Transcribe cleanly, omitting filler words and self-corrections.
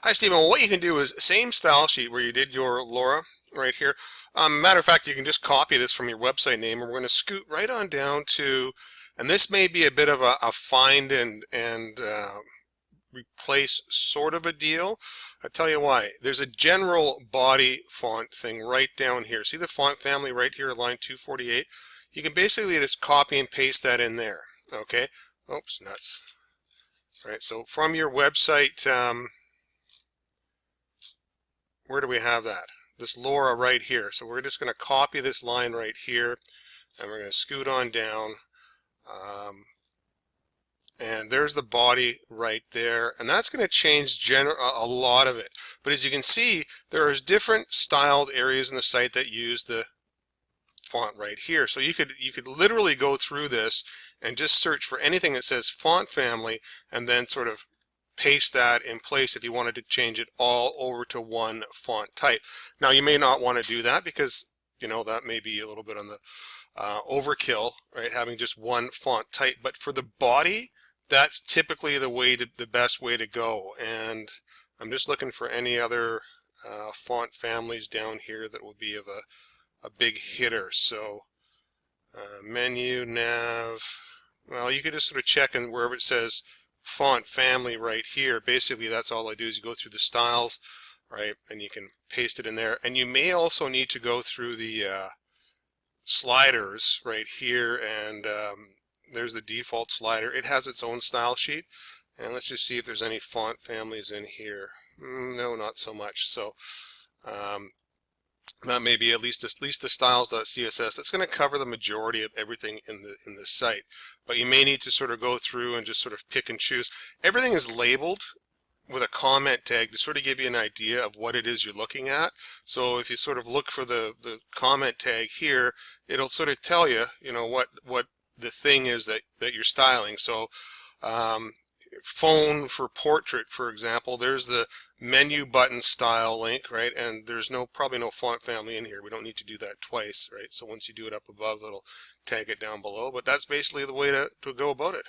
Hi, Stephen. Well, what you can do is same style sheet where you did your Laura right here. Matter of fact, you can just copy this from your website name, and we're going to scoot right on down to, and this may be a bit of a find and replace sort of a deal. I'll tell you why. There's a general body font thing right down here. See the font family right here, line 248? You can basically just copy and paste that in there. Okay. Oops, nuts. All right. So from your website. Where do we have that? This Laura right here. So we're just going to copy this line right here, and we're going to scoot on down. Um, and there's the body right there, and that's going to change a lot of it. But as you can see, there's different styled areas in the site that use the font right here. So you could literally go through this and just search for anything that says font family, and then sort of paste that in place if you wanted to change it all over to one font type. Now you may not want to do that because that may be a little bit on the overkill, right? Having just one font type, but for the body, that's typically the best way to go. And I'm just looking for any other font families down here that will be of a big hitter. So menu, nav, well, you could just sort of check in wherever it says font family right here. Basically that's all I do is you go through the styles, right, and you can paste it in there. And you may also need to go through the sliders right here, and there's the default slider. It has its own style sheet, and let's just see if there's any font families in here. No, not so much. So that may be at least the styles.css. That's going to cover the majority of everything in the site, but you may need to sort of go through and just sort of pick and choose. Everything is labeled with a comment tag to sort of give you an idea of what it is you're looking at. So if you sort of look for the comment tag here, it'll sort of tell you, what the thing is that you're styling. So phone for portrait, for example, there's the menu button style link, right? And there's probably no font family in here. We don't need to do that twice, right? So once you do it up above, it'll tag it down below. But that's basically the way to go about it.